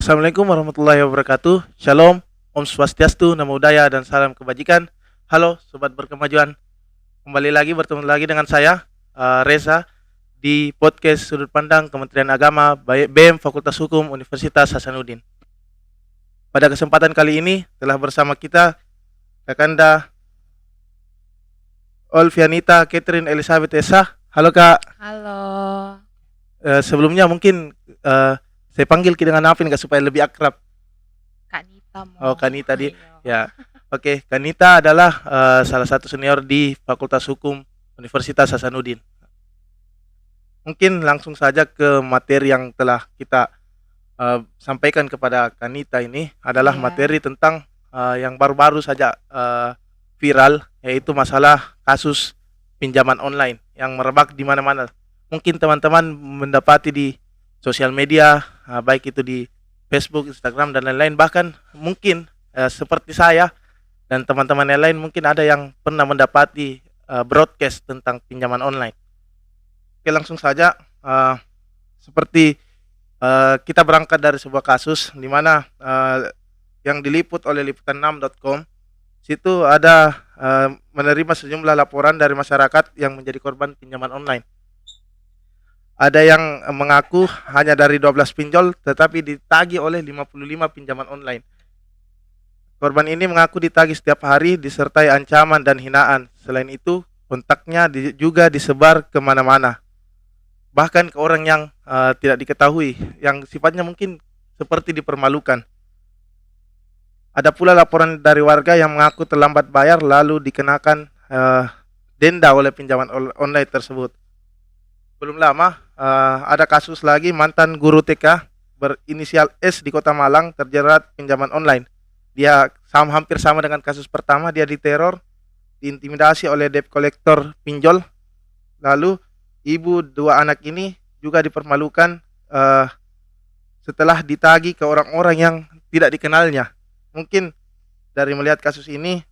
Assalamualaikum warahmatullahi wabarakatuh. Shalom, Om Swastiastu, Namo Buddhaya, dan salam kebajikan. Halo, Sobat Berkemajuan. Kembali lagi bertemu lagi dengan saya, Reza, di podcast Sudut Pandang Kementerian Agama, BEM Fakultas Hukum Universitas Hasanuddin. Pada kesempatan kali ini, telah bersama kita Kakanda Olvianita Catherine Elizabeth Esa. Halo Kak. Halo. Sebelumnya mungkin saya panggil Ki dengan apa nih Kak, supaya lebih akrab. Kak Nita Oh, mau. Kanita tadi. Ayo. Ya. Oke, Kanita adalah salah satu senior di Fakultas Hukum Universitas Hasanuddin. Mungkin langsung saja ke materi yang telah kita sampaikan kepada Kanita. Ini adalah Iya. materi tentang yang baru-baru saja viral, yaitu masalah kasus pinjaman online yang merebak di mana-mana. Mungkin teman-teman mendapati di sosial media, baik itu di Facebook, Instagram, dan lain-lain. Bahkan mungkin seperti saya dan teman-teman yang lain, mungkin ada yang pernah mendapati broadcast tentang pinjaman online. Oke, langsung saja. Seperti kita berangkat dari sebuah kasus di mana yang diliput oleh liputan6.com. Situ ada menerima sejumlah laporan dari masyarakat yang menjadi korban pinjaman online. Ada yang mengaku hanya dari 12 pinjol tetapi ditagih oleh 55 pinjaman online. Korban ini mengaku ditagih setiap hari disertai ancaman dan hinaan. Selain itu, kontaknya juga disebar kemana-mana. Bahkan ke orang yang tidak diketahui, yang sifatnya mungkin seperti dipermalukan. Ada pula laporan dari warga yang mengaku terlambat bayar lalu dikenakan denda oleh pinjaman online tersebut. Belum lama ada kasus lagi, mantan guru TK berinisial S di Kota Malang terjerat pinjaman online. Dia hampir sama dengan kasus pertama. Dia diteror, diintimidasi oleh debt collector pinjol. Lalu ibu dua anak ini juga dipermalukan setelah ditagih ke orang-orang yang tidak dikenalnya. Mungkin dari melihat kasus ini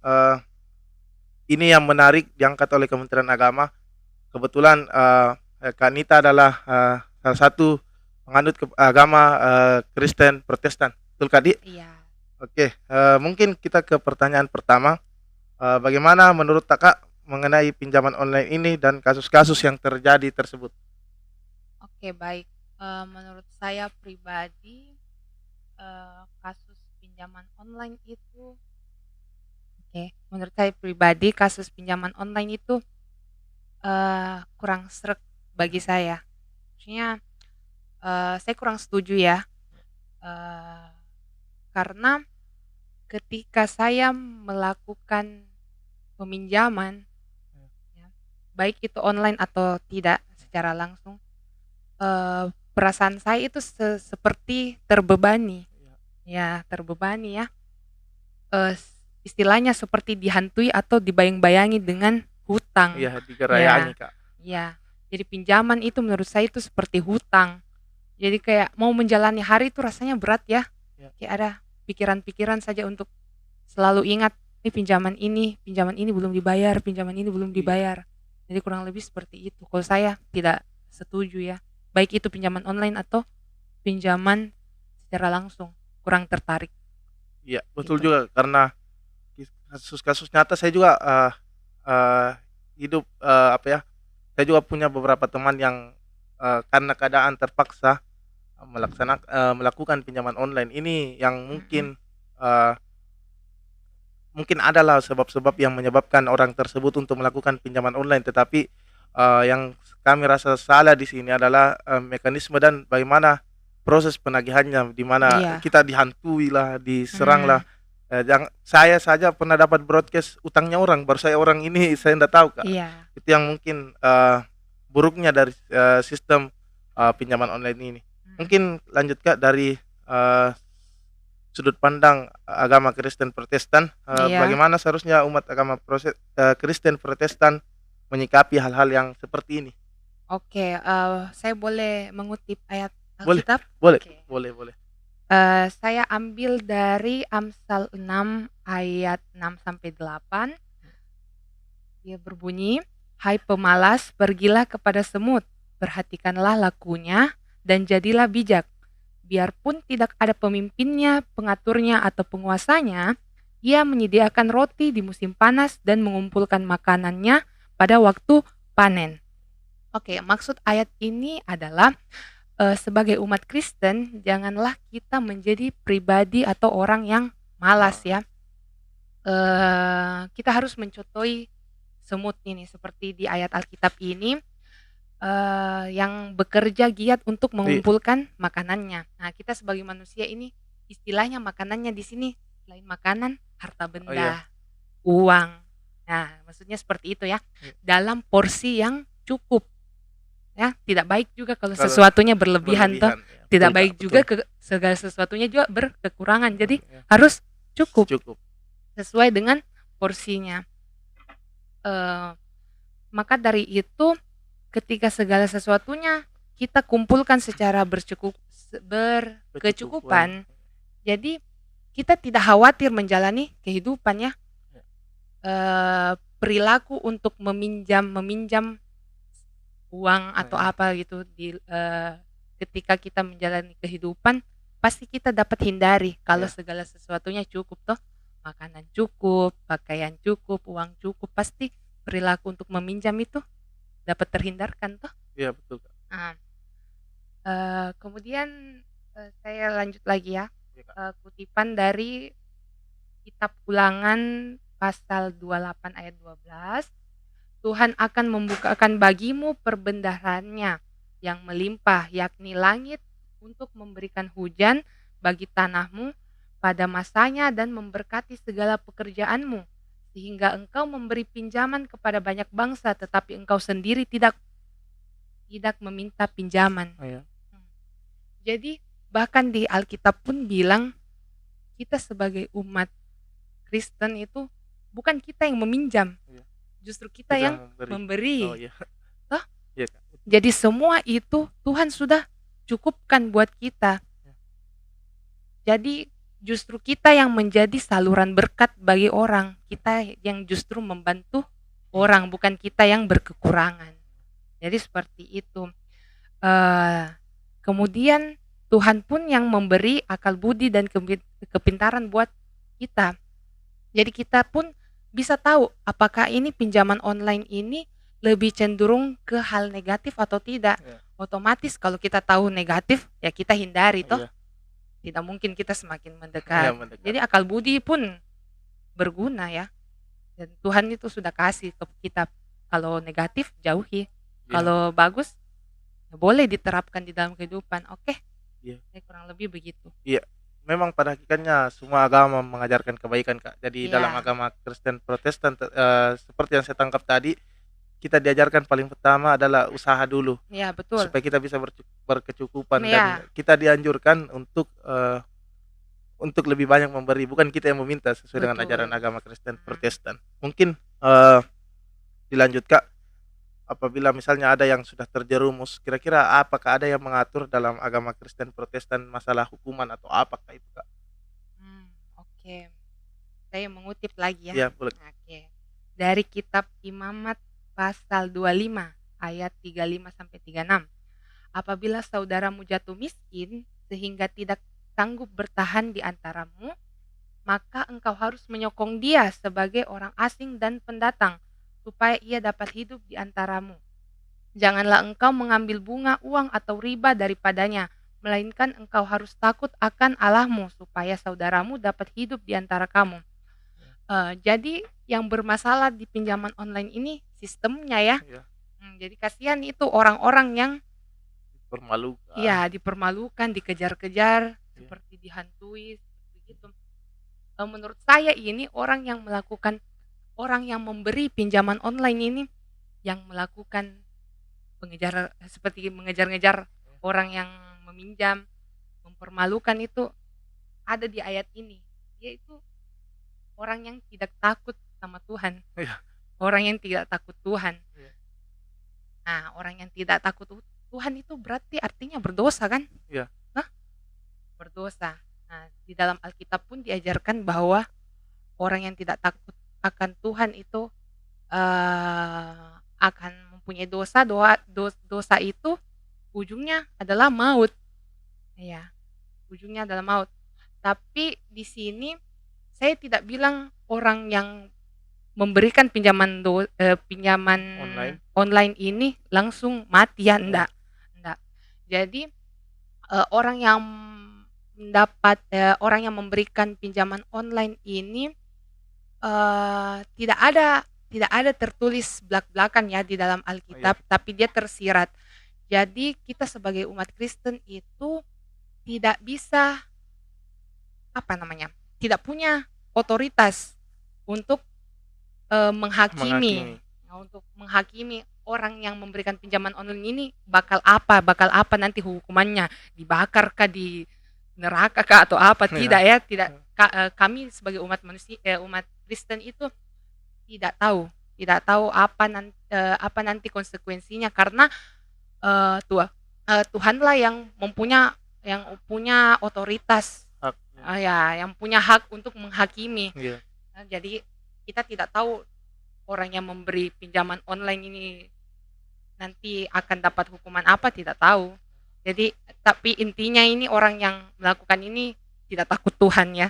yang menarik diangkat oleh Kementerian Agama. Kebetulan Kak Nita adalah salah satu penganut agama Kristen Protestan. Betul Kak Di? Iya. Oke, mungkin kita ke pertanyaan pertama. Bagaimana menurut Kakak mengenai pinjaman online ini dan kasus-kasus yang terjadi tersebut? Oke, baik. Menurut saya pribadi kasus pinjaman online itu kurang sreg bagi saya. Maksudnya saya kurang setuju ya. Karena ketika saya melakukan peminjaman, ya, baik itu online atau tidak secara langsung, perasaan saya itu seperti terbebani. Ya, terbebani ya. Istilahnya seperti dihantui atau dibayang-bayangi dengan hutang. Iya, digerayangi Kak. Ya, jadi pinjaman itu menurut saya itu seperti hutang. Jadi kayak mau menjalani hari itu rasanya berat ya. Kayak ada pikiran-pikiran saja untuk selalu ingat, pinjaman ini belum dibayar, pinjaman ini belum dibayar. Jadi kurang lebih seperti itu. Kalau saya tidak setuju ya. Baik itu pinjaman online atau pinjaman secara langsung, kurang tertarik. Iya, betul Gitu. juga, karena kasus-kasus nyata saya juga hidup saya juga punya beberapa teman yang karena keadaan terpaksa melakukan pinjaman online ini, yang mungkin adalah sebab-sebab yang menyebabkan orang tersebut untuk melakukan pinjaman online. Tetapi yang kami rasa salah di sini adalah mekanisme dan bagaimana proses penagihannya, di mana kita dihantui lah, diserang lah. Yang saya saja pernah dapat broadcast utangnya orang, baru saya orang ini saya tidak tahu Kak. Itu yang mungkin buruknya dari sistem pinjaman online ini. Mungkin lanjut Kak dari sudut pandang agama Kristen Protestan, bagaimana seharusnya umat agama Kristen Protestan menyikapi hal-hal yang seperti ini? Oke, saya boleh mengutip ayat Boleh, Alkitab? boleh. Saya ambil dari Amsal 6 ayat 6-8. Dia berbunyi, "Hai pemalas, pergilah kepada semut, perhatikanlah lakunya dan jadilah bijak. biarpun tidak ada pemimpinnya, pengaturnya, atau penguasanya, ia menyediakan roti di musim panas dan mengumpulkan makanannya pada waktu panen. Oke, maksud ayat ini adalah sebagai umat Kristen, janganlah kita menjadi pribadi atau orang yang malas ya. Kita harus mencontohi semut ini seperti di ayat Alkitab ini, yang bekerja giat untuk mengumpulkan makanannya. Nah, kita sebagai manusia ini istilahnya makanannya di sini selain makanan, harta benda, uang. Nah, maksudnya seperti itu ya. Dalam porsi yang cukup. Ya, tidak baik juga kalau sesuatunya berlebihan toh. Tidak baik juga segala sesuatunya juga berkekurangan. Jadi harus cukup. Sesuai dengan porsinya. Maka dari itu ketika segala sesuatunya kita kumpulkan secara berkecukupan, jadi kita tidak khawatir menjalani kehidupan ya. Perilaku untuk meminjam uang atau apa gitu ketika kita menjalani kehidupan pasti kita dapat hindari kalau segala sesuatunya cukup toh, makanan cukup, pakaian cukup, uang cukup, pasti perilaku untuk meminjam itu dapat terhindarkan toh. Iya betul. Kemudian saya lanjut lagi ya. Kutipan dari kitab Ulangan pasal 28 ayat 12. Tuhan akan membukakan bagimu perbendaharanya yang melimpah, yakni langit, untuk memberikan hujan bagi tanahmu pada masanya dan memberkati segala pekerjaanmu, sehingga engkau memberi pinjaman kepada banyak bangsa, tetapi engkau sendiri tidak meminta pinjaman. Jadi bahkan di Alkitab pun bilang kita sebagai umat Kristen itu bukan kita yang meminjam, justru kita yang memberi. Toh? Jadi semua itu Tuhan sudah cukupkan buat kita. Jadi justru kita yang menjadi saluran berkat bagi orang, kita yang justru membantu orang, bukan kita yang berkekurangan. Jadi seperti itu. Kemudian Tuhan pun yang memberi akal budi dan kepintaran buat kita. Jadi kita pun bisa tahu apakah ini pinjaman online ini lebih cenderung ke hal negatif atau tidak. Otomatis kalau kita tahu negatif ya kita hindari toh. Tidak mungkin kita semakin mendekat. Jadi akal budi pun berguna ya. Dan Tuhan itu sudah kasih ke kita. Kalau negatif jauhi. Kalau bagus ya boleh diterapkan di dalam kehidupan. Oke. Kurang lebih begitu. Iya. Memang pada hakikatnya semua agama mengajarkan kebaikan Kak. Jadi dalam agama Kristen Protestan seperti yang saya tangkap tadi, kita diajarkan paling pertama adalah usaha dulu. Iya, betul. Supaya kita bisa berkecukupan dan kita dianjurkan untuk lebih banyak memberi, bukan kita yang meminta sesuai dengan ajaran agama Kristen Protestan. Mungkin dilanjut Kak, apabila misalnya ada yang sudah terjerumus, kira-kira apakah ada yang mengatur dalam agama Kristen Protestan masalah hukuman atau apakah itu Kak? Oke. Saya mengutip lagi ya. Iya, boleh. Oke. Dari kitab Imamat pasal 25 ayat 35 sampai 36. Apabila saudaramu jatuh miskin sehingga tidak sanggup bertahan di antaramu, maka engkau harus menyokong dia sebagai orang asing dan pendatang, supaya ia dapat hidup di antaramu. Janganlah engkau mengambil bunga, uang, atau riba daripadanya, melainkan engkau harus takut akan Allahmu, supaya saudaramu dapat hidup di antara kamu. Jadi yang bermasalah di pinjaman online ini sistemnya ya. Jadi kasihan itu orang-orang yang dipermalukan. Iya, dipermalukan, dikejar-kejar, seperti dihantui, seperti gitu. Menurut saya ini orang yang memberi pinjaman online ini yang melakukan seperti mengejar-ngejar orang yang meminjam, mempermalukan itu ada di ayat ini. Dia itu orang yang tidak takut sama Tuhan. Orang yang tidak takut Tuhan. Nah, orang yang tidak takut Tuhan itu berarti artinya berdosa kan? Berdosa. Nah, di dalam Alkitab pun diajarkan bahwa orang yang tidak takut akan Tuhan itu akan mempunyai dosa. Dosa itu ujungnya adalah maut. Ya. ujungnya adalah maut. Tapi di sini saya tidak bilang orang yang memberikan pinjaman Online. online ini langsung mati ya, enggak. Jadi orang yang orang yang memberikan pinjaman online ini tidak ada tertulis belak-belakan ya di dalam Alkitab, tapi dia tersirat. Jadi kita sebagai umat Kristen itu tidak bisa tidak punya otoritas untuk menghakimi orang yang memberikan pinjaman online ini bakal apa nanti hukumannya, dibakar kah, di neraka kah, atau apa. Tidak ya, tidak. Kami sebagai umat Kristen itu tidak tahu apa nanti konsekuensinya, karena Tuhanlah yang punya otoritas, Hak. yang punya hak untuk menghakimi. Iya. Jadi kita tidak tahu orang yang memberi pinjaman online ini nanti akan dapat hukuman apa, tidak tahu. Jadi tapi intinya ini orang yang melakukan ini tidak takut Tuhan ya.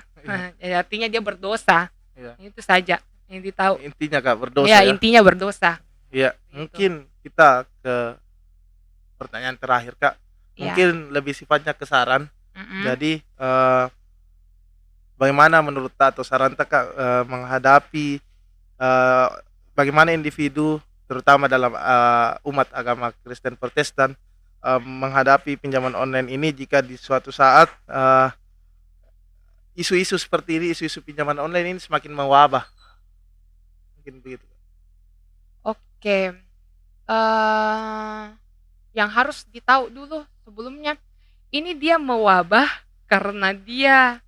Iya. Artinya dia berdosa. Iya. Itu saja yang ditahu. Intinya Kak berdosa Ya, ya. intinya berdosa. Iya, Gitu. mungkin kita ke pertanyaan terakhir Kak. Ya. Mungkin lebih sifatnya ke saran. Mm-mm. Jadi bagaimana menurut Ta atau saran Ta Kak menghadapi bagaimana individu terutama dalam umat agama Kristen Protestan menghadapi pinjaman online ini jika di suatu saat isu-isu seperti ini, isu-isu pinjaman online ini semakin mewabah. Mungkin begitu. Oke. Yang harus ditahu dulu sebelumnya, ini dia mewabah karena dia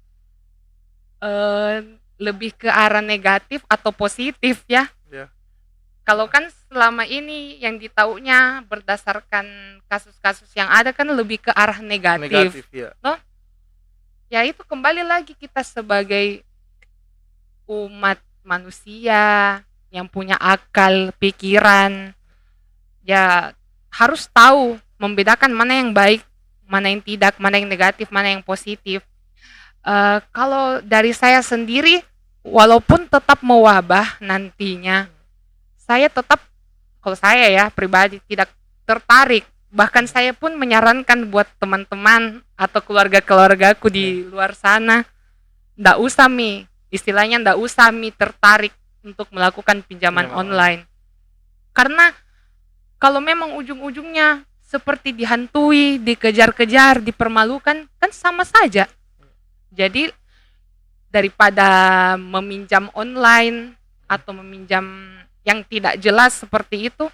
lebih ke arah negatif atau positif ya. Ya. Kalau kan selama ini yang ditaunya berdasarkan kasus-kasus yang ada kan lebih ke arah negatif. Ya. Ya itu kembali lagi kita sebagai umat manusia yang punya akal, pikiran, ya harus tahu membedakan mana yang baik, mana yang tidak, mana yang negatif, mana yang positif. Kalau dari saya sendiri, walaupun tetap mewabah nantinya, saya tetap, kalau saya ya pribadi tidak tertarik. Bahkan saya pun menyarankan buat teman-teman atau keluarga-keluargaku di luar sana, ndak usah istilahnya ndak usah tertarik untuk melakukan pinjaman online. Karena kalau memang ujung-ujungnya seperti dihantui, dikejar-kejar, dipermalukan, kan sama saja. Jadi daripada meminjam online atau meminjam yang tidak jelas seperti itu,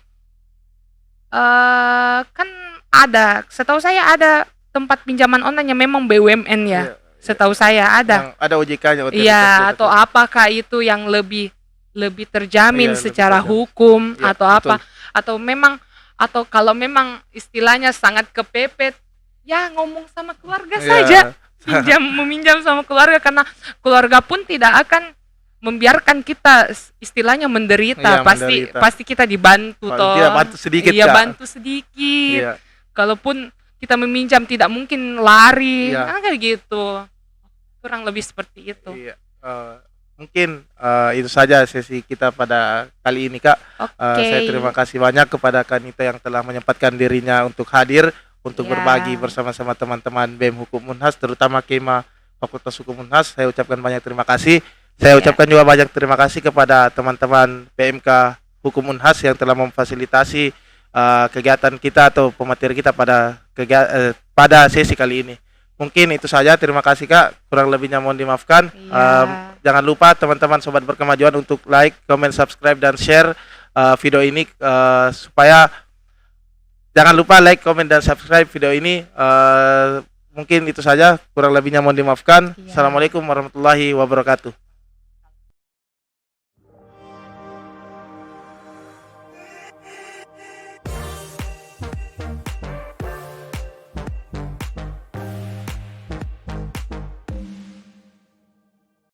kan ada, setahu saya ada tempat pinjaman online yang memang BUMN ya. Setahu saya ada. Yang ada OJK-nya. Iya, atau apakah itu yang lebih terjamin secara hukum atau apa? Atau kalau memang istilahnya sangat kepepet, ya ngomong sama keluarga saja. Meminjam sama keluarga, karena keluarga pun tidak akan membiarkan kita istilahnya menderita. Pasti kita dibantu toh. Bantu sedikit. Iya, bantu sedikit. Kalaupun kita meminjam tidak mungkin lari. Kayak gitu. Kurang lebih seperti itu. Mungkin itu saja sesi kita pada kali ini Kak. Saya terima kasih banyak kepada Kanita yang telah menyempatkan dirinya untuk hadir, untuk berbagi bersama-sama teman-teman BEM Hukum Unhas, terutama Kema Fakultas Hukum Unhas. Saya ucapkan banyak terima kasih. Saya ucapkan juga banyak terima kasih kepada teman-teman PMK Hukum Unhas yang telah memfasilitasi kegiatan kita atau pemateri kita pada sesi kali ini. Mungkin itu saja. Terima kasih Kak. Kurang lebihnya mohon dimaafkan. Jangan lupa teman-teman sobat berkemajuan untuk like, comment, subscribe dan share video ini supaya jangan lupa like, comment dan subscribe video ini. Mungkin itu saja. Kurang lebihnya mohon dimaafkan. Assalamualaikum warahmatullahi wabarakatuh.